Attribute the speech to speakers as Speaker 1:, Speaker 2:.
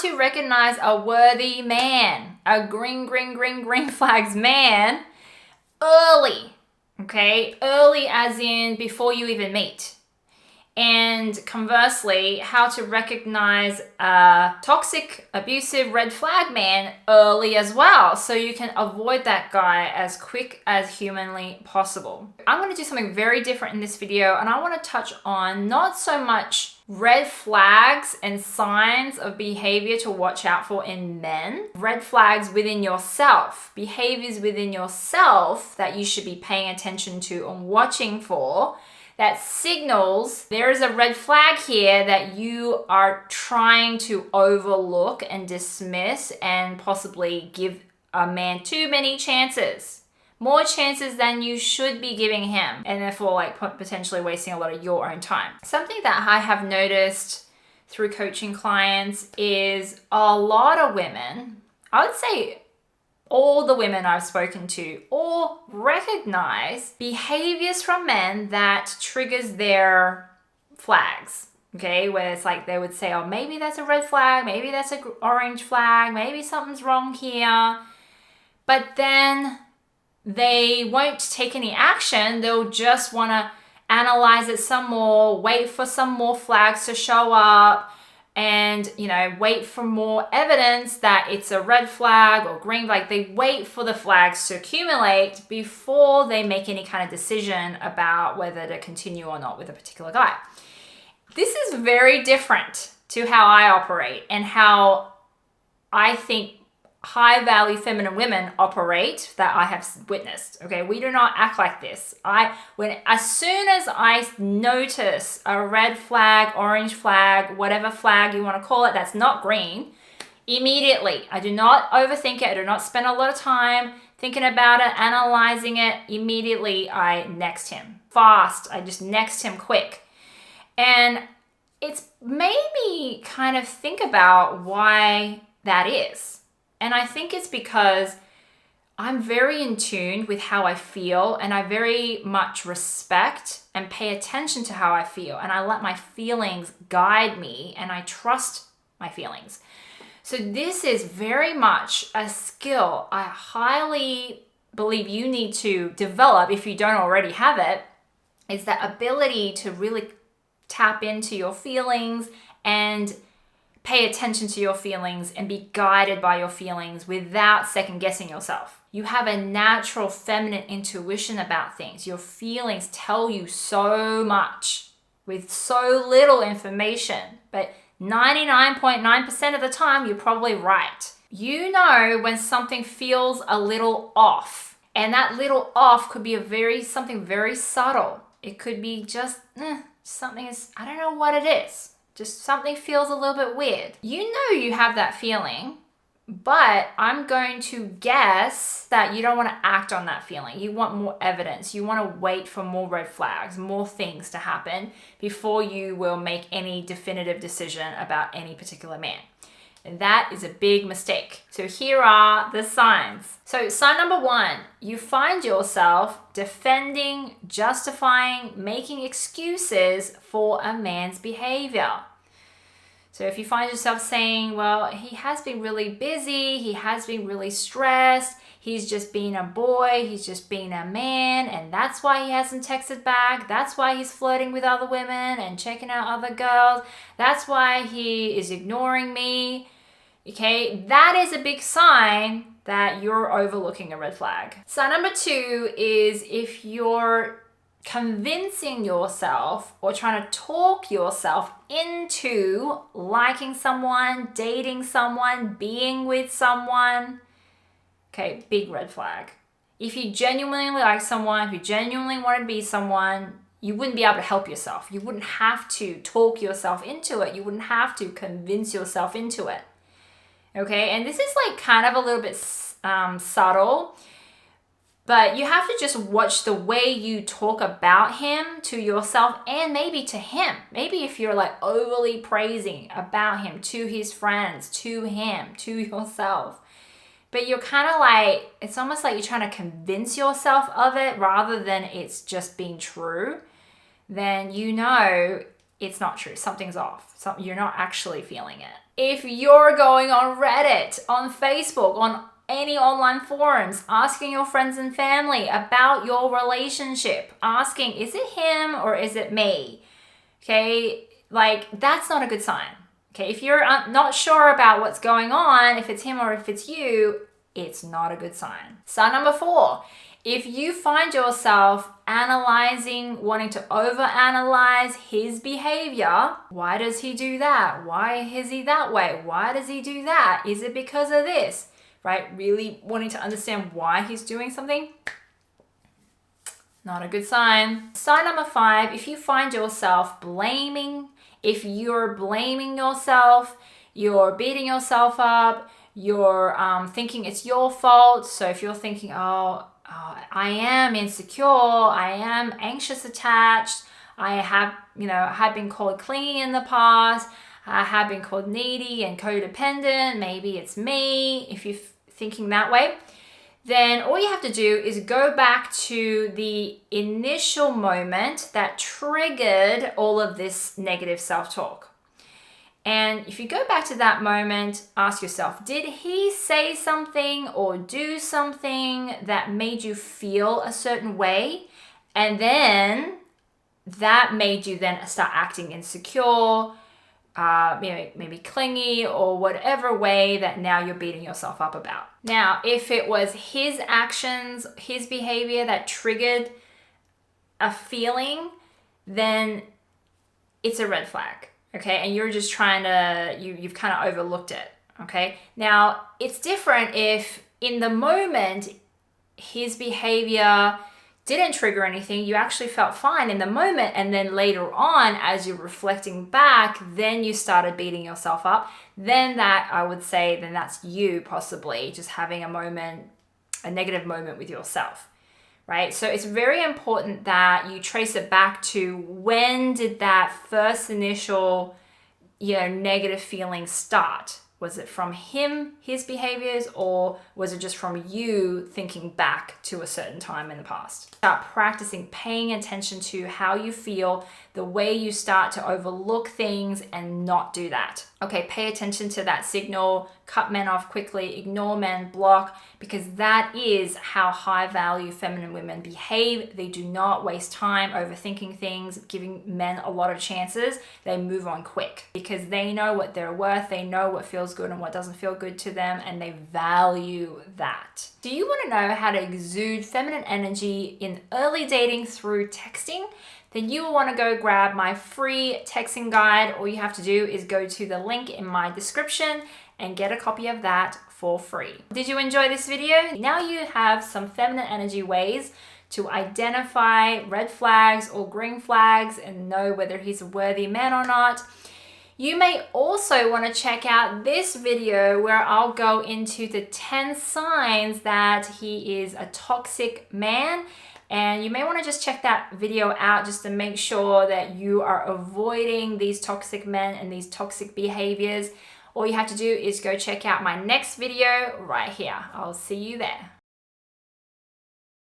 Speaker 1: to recognize a worthy man, a green flags man early, okay? Early as in before you even meet. And conversely, how to recognize a toxic, abusive red flag man early as well, so you can avoid that guy as quick as humanly possible. I'm going to do something very different in this video, and I want to touch on not so much red flags and signs of behavior to watch out for in men, red flags within yourself, behaviors within yourself that you should be paying attention to and watching for, that signals there is a red flag here that you are trying to overlook and dismiss and possibly give a man too many chances. More chances than you should be giving him, and therefore like potentially wasting a lot of your own time. Something that I have noticed through coaching clients is a lot of women, I would say all the women I've spoken to all recognize behaviors from men that triggers their flags, okay? Where it's like they would say, oh, maybe that's a red flag, maybe that's an orange flag, maybe something's wrong here. But then they won't take any action. They'll just want to analyze it some more, wait for some more flags to show up, and, you know, wait for more evidence that it's a red flag or green flag. They wait for the flags to accumulate before they make any kind of decision about whether to continue or not with a particular guy. This is very different to how I operate and how I think high value feminine women operate that I have witnessed. Okay, we do not act like this. As soon as I notice a red flag, orange flag, whatever flag you want to call it, that's not green, immediately, I do not overthink it. I do not spend a lot of time thinking about it, analyzing it. Immediately, I next him fast. I just next him quick. And it's made me kind of think about why that is. And I think it's because I'm very in tune with how I feel, and I very much respect and pay attention to how I feel, and I let my feelings guide me, and I trust my feelings. So this is very much a skill I highly believe you need to develop if you don't already have it, is that ability to really tap into your feelings and pay attention to your feelings and be guided by your feelings without second guessing yourself. You have a natural feminine intuition about things. Your feelings tell you so much with so little information, but 99.9% of the time, you're probably right. You know when something feels a little off, and that little off could be something very subtle. It could be just something I don't know what it is. Just something feels a little bit weird. You know you have that feeling, but I'm going to guess that you don't want to act on that feeling. You want more evidence. You want to wait for more red flags, more things to happen before you will make any definitive decision about any particular man. And that is a big mistake. So here are the signs. So sign number 1, you find yourself defending, justifying, making excuses for a man's behavior. So if you find yourself saying, well, he has been really busy, he has been really stressed, he's just being a boy, he's just being a man, and that's why he hasn't texted back, that's why he's flirting with other women and checking out other girls, that's why he is ignoring me, okay, that is a big sign that you're overlooking a red flag. Sign number 2 is if you're convincing yourself or trying to talk yourself into liking someone, dating someone, being with someone. Okay, big red flag. If you genuinely like someone, if you genuinely want to be someone, you wouldn't be able to help yourself. You wouldn't have to talk yourself into it. You wouldn't have to convince yourself into it. Okay, and this is like kind of a little bit subtle, but you have to just watch the way you talk about him to yourself and maybe to him. Maybe if you're like overly praising about him to his friends, to him, to yourself. But you're kind of like, it's almost like you're trying to convince yourself of it rather than it's just being true. Then you know it's not true. Something's off. You're not actually feeling it. If you're going on Reddit, on Facebook, on any online forums, asking your friends and family about your relationship, asking, is it him or is it me? Okay, like that's not a good sign. Okay, if you're not sure about what's going on, if it's him or if it's you, it's not a good sign. Sign number 4, if you find yourself analyzing, wanting to overanalyze his behavior, why does he do that? Why is he that way? Why does he do that? Is it because of this? Right? Really wanting to understand why he's doing something, not a good sign. Sign number 5, if you find yourself blaming, if you're blaming yourself, you're beating yourself up, you're thinking it's your fault. So if you're thinking, oh, I am insecure, I am anxious attached, I have been called clingy in the past, I have been called needy and codependent, maybe it's me. If you're thinking that way, then all you have to do is go back to the initial moment that triggered all of this negative self-talk. And if you go back to that moment, ask yourself, did he say something or do something that made you feel a certain way? And then that made you then start acting insecure, maybe clingy, or whatever way that now you're beating yourself up about. Now, if it was his actions, his behavior that triggered a feeling, then it's a red flag, okay? And you're just trying to, you've kind of overlooked it, okay? Now, it's different if in the moment his behavior didn't trigger anything, you actually felt fine in the moment, and then later on, as you're reflecting back, then you started beating yourself up, then that, I would say, then that's you possibly just having a negative moment with yourself, right? So it's very important that you trace it back to when did that first initial, negative feeling start? Was it from him, his behaviors, or was it just from you thinking back to a certain time in the past? Start practicing paying attention to how you feel, the way you start to overlook things and not do that. Okay, pay attention to that signal, cut men off quickly, ignore men, block, because that is how high value feminine women behave. They do not waste time overthinking things, giving men a lot of chances. They move on quick because they know what they're worth, they know what feels good and what doesn't feel good to them, and they value that. Do you want to know how to exude feminine energy in early dating through texting? Then you will want to go grab my free texting guide. All you have to do is go to the link in my description and get a copy of that for free. Did you enjoy this video? Now you have some feminine energy ways to identify red flags or green flags and know whether he's a worthy man or not. You may also want to check out this video where I'll go into the 10 signs that he is a toxic man. And you may want to just check that video out just to make sure that you are avoiding these toxic men and these toxic behaviors. All you have to do is go check out my next video right here. I'll see you there.